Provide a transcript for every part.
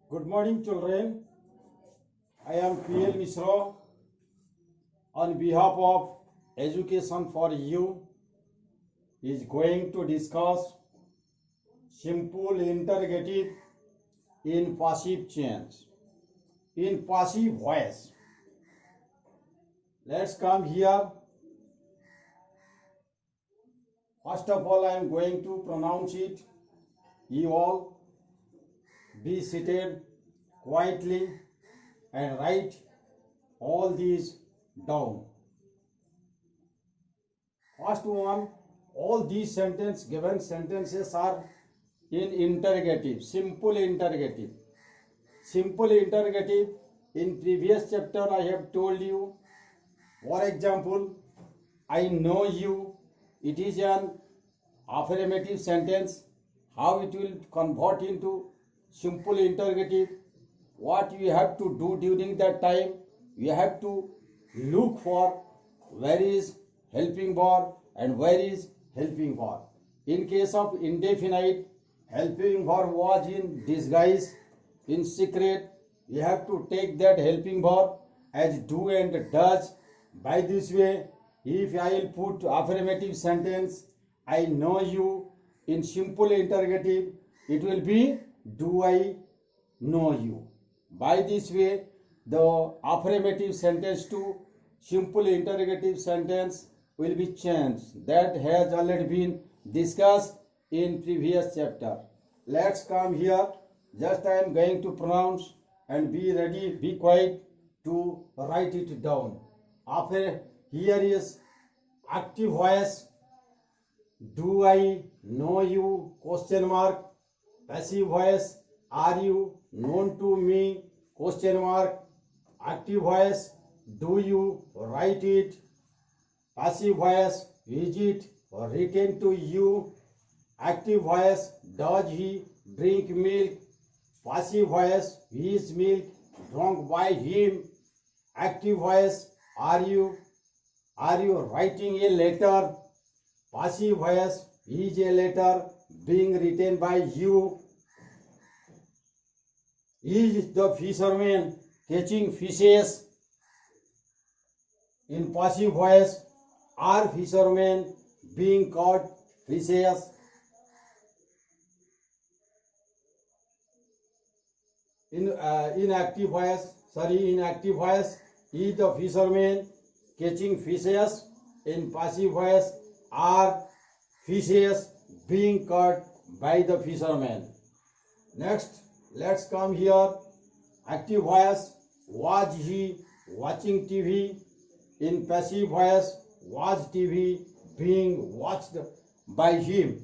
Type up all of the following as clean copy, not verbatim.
Good morning, children. I am P.L. Misra. On behalf of Education for You, is going to discuss simple interrogative in passive tense, in passive voice. Let's come here. First of all, I am going to pronounce it. You all be seated quietly and write all these down. First one, all these given sentences are in interrogative, simple interrogative. Simple interrogative, in previous chapter I have told you, for example, I know you, it is an affirmative sentence. How it will convert into simple interrogative, what you have to do during that time, you have to look for where is helping verb and where is helping verb. In case of indefinite, helping verb was in disguise, in secret. You have to take that helping verb as do and does. By this way, if I will put affirmative sentence, I know you, in simple interrogative, it will be do I know you. By this way, the affirmative sentence to simple interrogative sentence will be changed. That has already been discussed in previous chapter. Let's come here. Just I am going to pronounce and be ready, be quiet to write it down. After here is active voice. Do I know you? Question mark. Passive voice. Are you known to me? Question mark. Active voice. Do you write it? Passive voice. Is it written to you? Active voice. Does he drink milk? Passive voice. Is milk drunk by him? Active voice. Are you writing a letter? Passive voice. Is a letter being written by you? Is the fisherman catching fishes? In passive voice, are fishermen being caught fishes? In active voice, is the fisherman catching fishes? In passive voice, are fishes being caught by the fisherman? Next, let's come here. Active voice, was he watching TV? In passive voice, was TV being watched by him?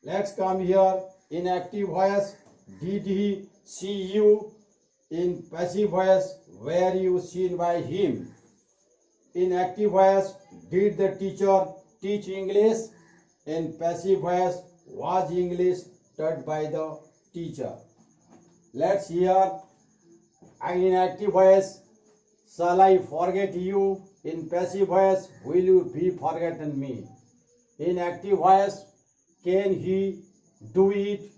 Let's come here. In active voice, did he see you? In passive voice, were you seen by him? In active voice, did the teacher teach English? In passive voice, was English taught by the teacher? Let's hear. In active voice, shall I forget you? In passive voice, will you be forgotten me? In active voice, can he do it?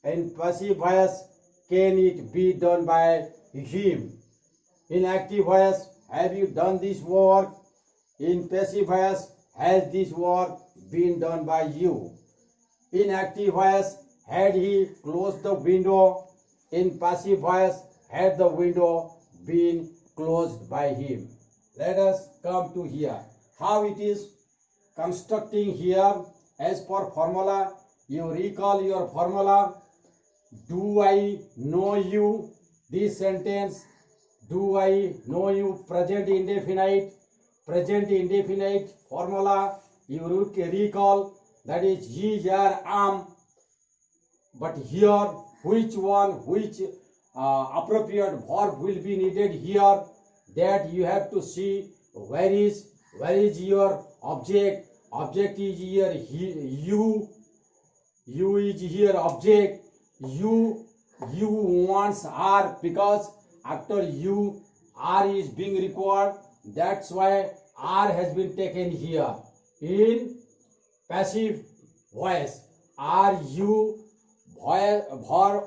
In passive voice, can it be done by him? In active voice, have you done this work? In passive voice, has this work been done by you? In active voice, had he closed the window? In passive voice, had the window been closed by him? Let us come to here. How it is constructing here as per formula. You recall your formula. Do I know you? This sentence, do I know you? Present indefinite formula. You recall, that is he, here, am. But here, which appropriate verb will be needed here? That you have to see where is your object. Object is here, you is here object. You wants are, because after you are is being required. That's why are has been taken here. In passive voice, are you Verb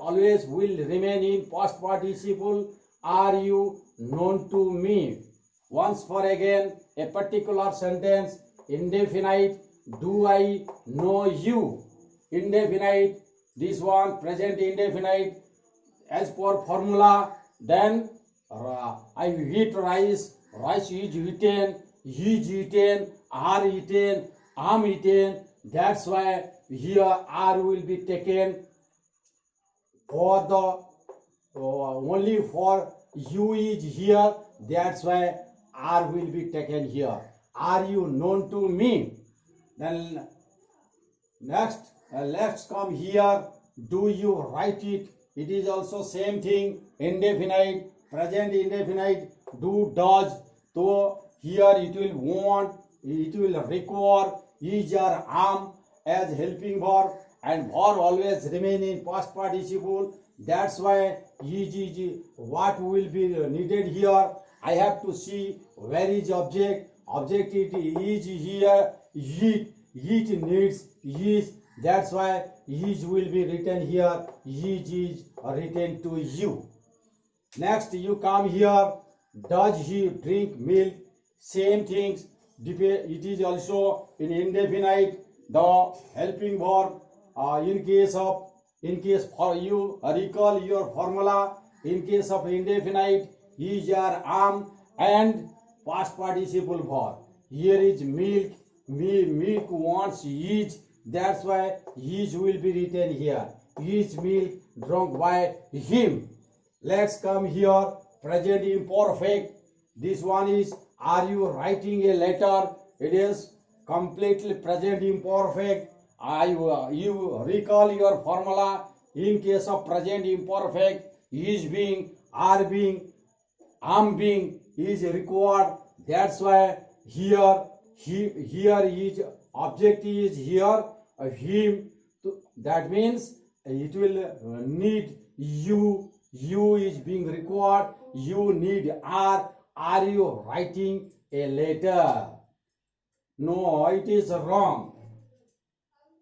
always will remain in past participle. Are you known to me? Once for again, a particular sentence, indefinite. Do I know you? Indefinite. This one, present indefinite. As per formula, then I eat rice. Rice is eaten. He is eaten. Are eaten. Am eaten. That's why here are will be taken for the only for you is here. That's why are will be taken here. Are you known to me? Then next, let's come here. Do you write it? It is also same thing. Indefinite, present indefinite. Do, does. So here it will want, it will require is or am as helping verb, and verb always remain in past participle. That's why is what will be needed here. I have to see where is object. Object it is here. It needs is. That's why is will be written here. Is written to you. Next you come here. Does he drink milk? Same things. It is also in indefinite. The helping verb. In case for you recall your formula. In case of indefinite, is or am and past participle verb. Here is milk. Milk wants is. That's why is will be written here. Is milk drunk by him. Let's come here. Present imperfect. This one is, are you writing a letter? It is completely present imperfect. You recall your formula. In case of present imperfect, is being, are being, am being is required. That's why here is object is here him. That means it will need you. You is being required. You need are. Are you writing a letter? No, it is wrong.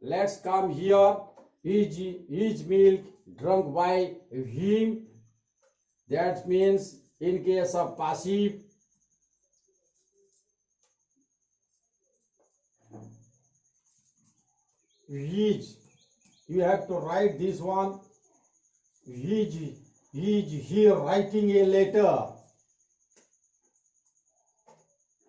Let's come here. Is milk drunk by him? That means in case of passive, is, you have to write this one. Is he writing a letter?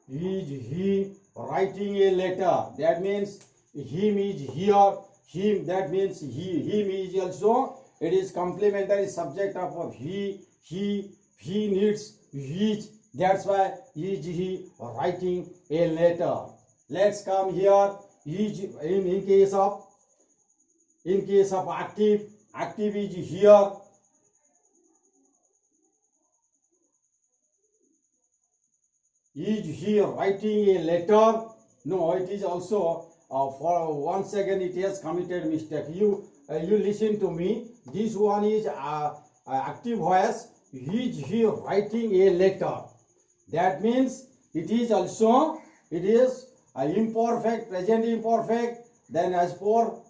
Is he writing a letter? That means him is here. Him, that means him is also, it is complementary subject of he needs which. That's why is he writing a letter. Let's come here. Is in case of active is here. Is he writing a letter? No, it is also for once again it has committed mistake. You listen to me. This one is active voice. Is he writing a letter? That means it is also, it is imperfect, present imperfect. Then as for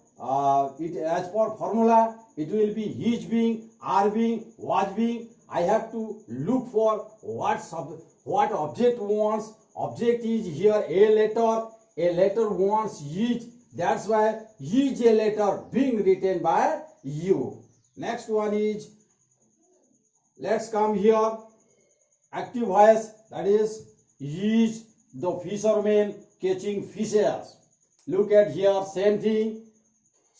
formula, it will be is being, are being, was being. I have to look for what object wants. Object is here a letter. A letter wants is. That's why is a letter being written by you. Next one is, let's come here. Active voice, that is the fisherman catching fishes. Look at here, same thing.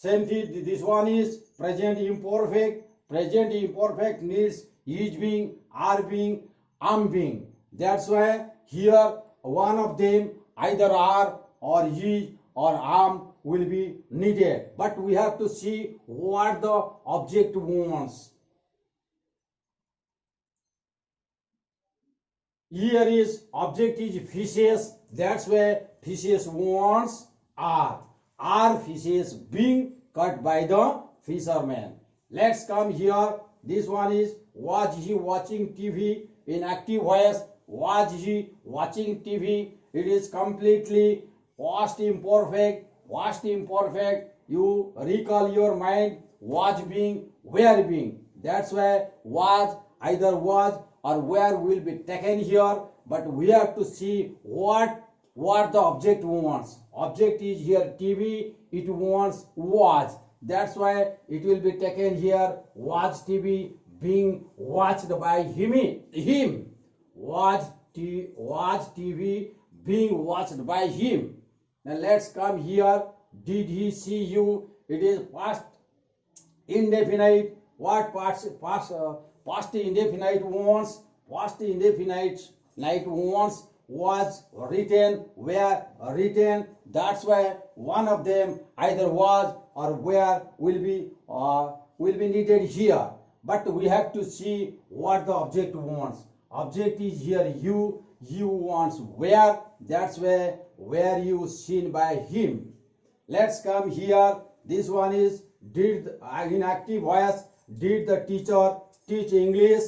This one is present imperfect. Present imperfect needs is being, are being, am being. That's why here one of them, either are or is or am, will be needed. But we have to see what the object wants. Here is object is fishes. That's why fishes wants are. Are fishes being caught by the fisherman. Let's come here. This one is, was he watching TV? In active voice, was he watching TV? It is completely past imperfect. Past imperfect. You recall your mind. was being, were being. That's why was, either was or were will be taken here, but we have to see what the object wants. Object is here TV, it wants was. That's why it will be taken here, was TV being watched by him. Was TV being watched by him. Now let's come here. Did he see you? It is past indefinite. What past indefinite wants? Past indefinite wants was written, were written. That's why one of them, either was or were, will be needed here. But we have to see what the object wants. Object is here you wants where. That's why were you seen by him. Let's come here. This one is did, in active voice, did the teacher teach English?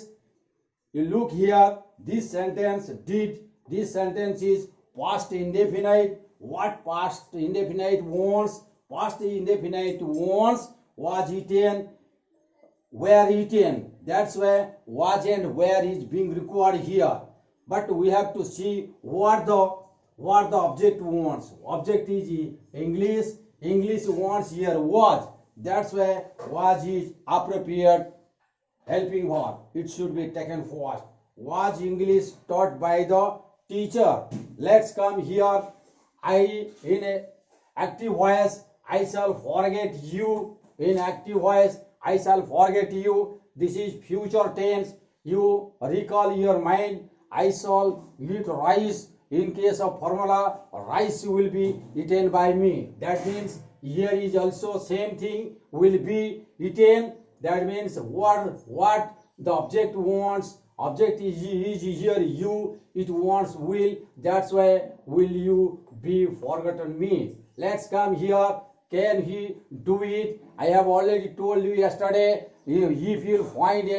You look here, this sentence did, this sentence is past indefinite. What past indefinite wants? Past indefinite wants was eaten, were eaten. That's why was and where is being required here. But we have to see what the object wants. Object is English. English wants here was. That's why was is appropriate helping verb. It should be taken first. Was English taught by the teacher? Let's come here. I, in a active voice, I shall forget you. In active voice, I shall forget you. This is future tense. You recall your mind. I shall eat rice. In case of formula, rice will be eaten by me. That means here is also same thing, will be eaten. That means what the object wants. Object is here you. It wants will. That's why will you be forgotten me. Let's come here. Can he do it? I have already told you yesterday. If you find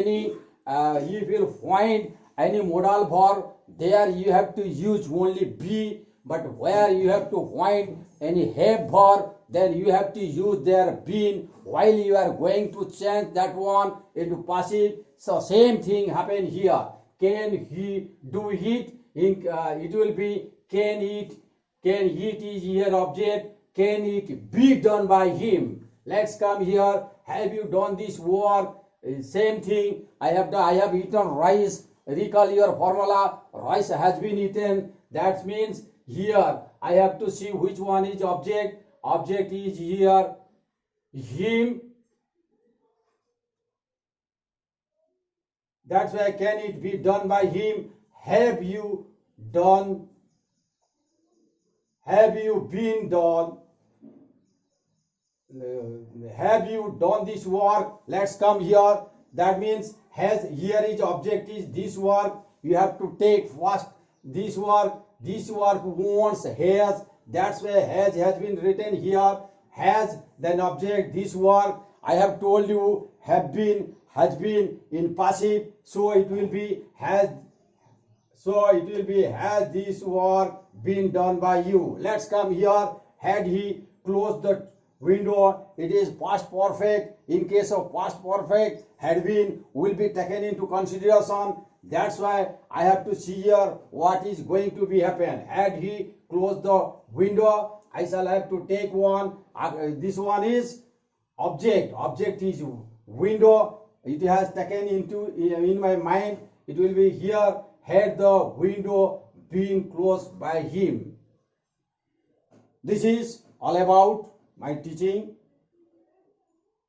any modal verb, there you have to use only be. But where you have to find any have verb, then you have to use their been. While you are going to change that one into passive, so same thing happen here. Can he do it? It will be can it. Can it is here object. Can it be done by him? Let's come here. Have you done this work? Same thing. I have eaten rice. Recall your formula. Rice has been eaten. That means here I have to see which one is object. Object is here him. That's why can it be done by him? Have you done? Have you been done? Have you done this work? Let's come here. That means has, here is object is this work. You have to take first this work. This work wants has. That's why has been written here. Has, then object this work. I have told you have been, has been in passive, so it will be has. So it will be has this work been done by you. Let's come here. Had he closed the window? It is past perfect. In case of past perfect, had been will be taken into consideration. That's why I have to see here what is going to be happen. Had he closed the window, I shall have to take one. This one is object. Object is window. It has taken into in my mind. It will be here. Had the window been closed by him. This is all about my teaching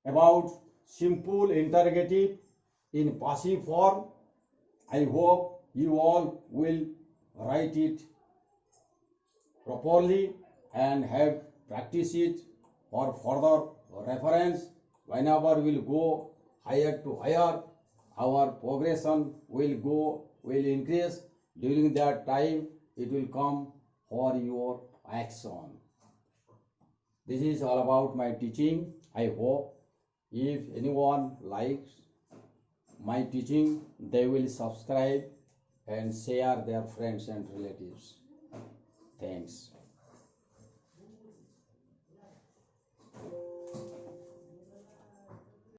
about simple interrogative in passive form. I hope you all will write it properly and have practiced it for further reference. Whenever we'll go higher to higher, our progression will increase. During that time, it will come for your action. This is all about my teaching. I hope if anyone likes my teaching, they will subscribe and share their friends and relatives. Thanks.